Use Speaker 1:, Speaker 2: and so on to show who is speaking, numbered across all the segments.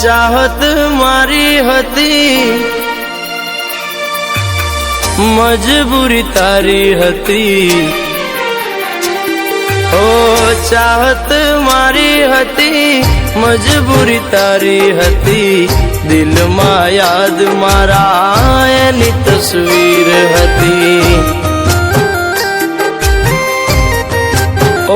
Speaker 1: ચાહત મારી હતી, મજબૂરી તારી હતી. ઓ ચાહત મારી હતી, મજબૂરી તારી હતી. દિલમાં યાદ મારા એની તસવીર હતી. ઓ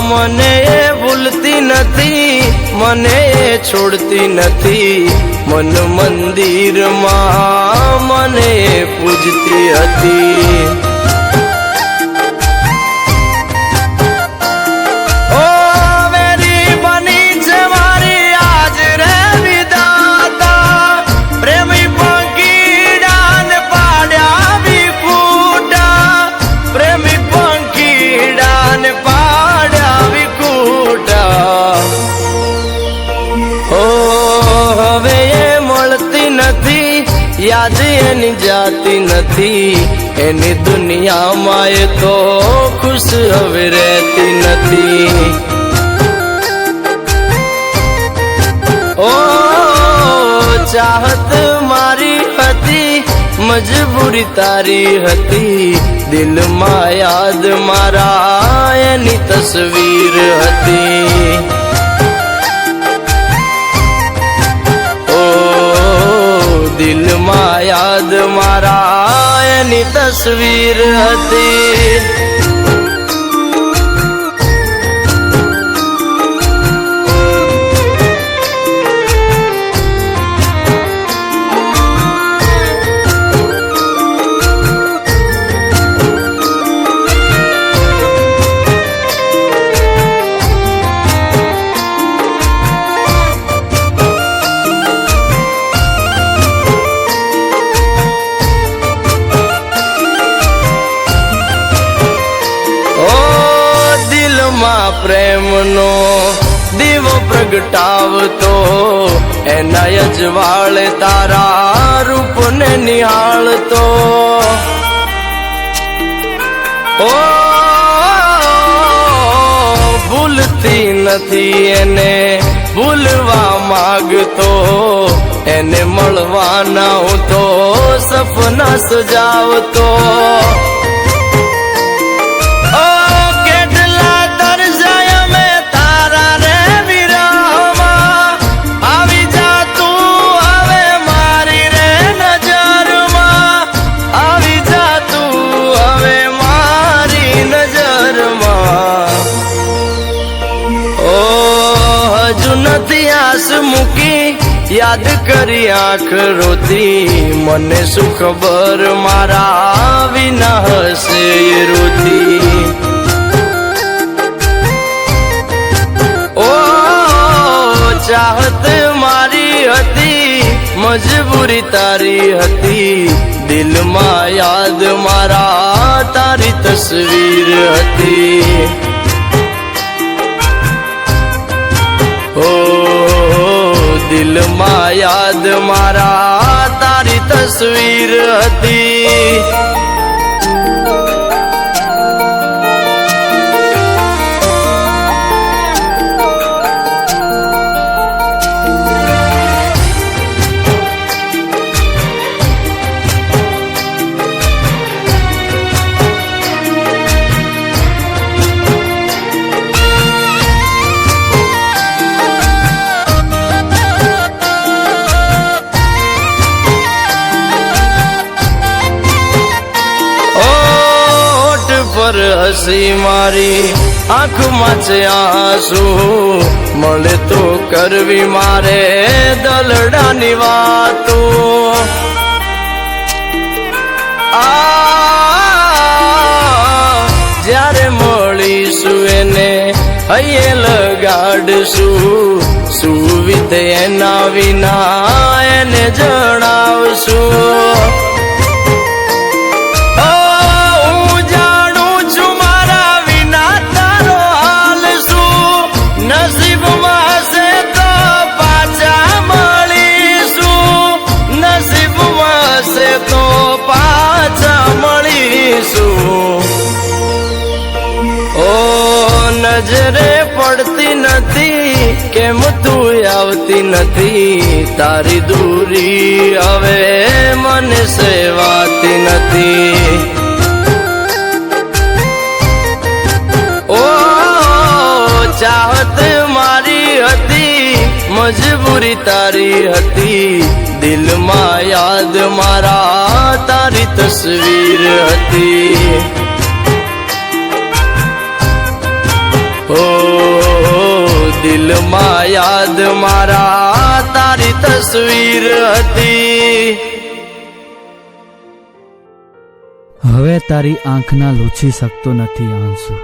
Speaker 1: મને એ ભૂલતી નથી, મને એ છોડતી નથી. મન મંદિરમાં મને પૂજતી હતી. યાદ એની જાતી નથી, એની દુનિયામાં એ તો ખુશ હવે રહેતી નથી. ઓ ચાહત મારી હતી, મજબૂરી તારી હતી. દિલમાં યાદ મારા એની તસવીર હતી. દિલમાં યાદ મારા એની તસવીર હતી. પ્રેમનો દીવો પ્રગટાવતો, એના યજવાળ તારા રૂપને નિહાળતો. ઓ ભૂલતી નથી એને, ભૂલવા માગતો. એને મળવાના હું તો સપના સજાવતો. નથી આસ મૂકી, યાદ કરી આંખ રોતી. મને શું ખબર મારા વિના હશે એ રોતી. ઓ ચાહત મારી હતી, મજબૂરી તારી હતી. દિલમાં યાદ મારા તારી તસવીર હતી. ઓ દિલમાં યાદ મારા તારી તસવીર હતી. હસી મારી આંખમાં છે આંસુ, મળે તો કરવી મારે દલડાની વાતો. જ્યારે મળીશું એને હૈયે લગાડશું, સુવિધે એના વિના એને જણાવશું. નજરે પડતી નથી, કેમ તું આવ બોલતી નથી, તારી દૂરી હવે મને સેવાતી નથી. ઓ ચાહત મારી હતી, મજબૂરી તારી હતી, દિલમાં યાદ મારા તારી તસવીર હતી. ઓ દિલમાં યાદ મારા તારી તસવીર હતી.
Speaker 2: હવે તારી આંખના લૂછી શકતો નથી આંસુ,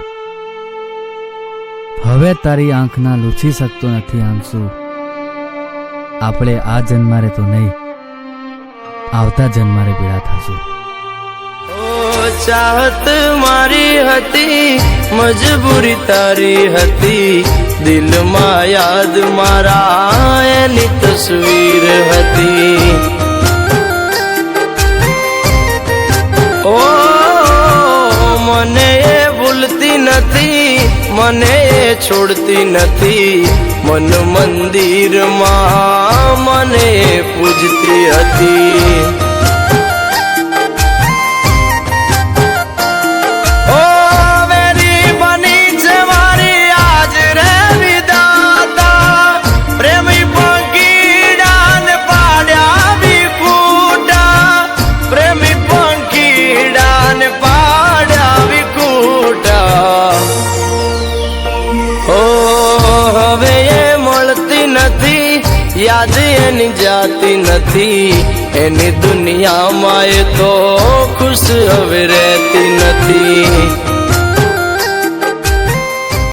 Speaker 2: હવે તારી આંખના લૂછી શકતો નથી આંસુ. આપણે આ જન્મારે તો નહીં, આવતા જન્મારે ભેળા થશું.
Speaker 1: ચાહત મારી હતી, મજબૂરી તારી હતી, દિલમાં યાદ મારા એની તસવીર હતી. ઓ મને એ ભૂલતી નથી, મને એ છોડતી નથી, મન મંદિરમાં મને પૂજતી હતી. યાદ એની જાતી નથી, એની દુનિયામાં એ તો ખુશ હવે રહેતી નથી.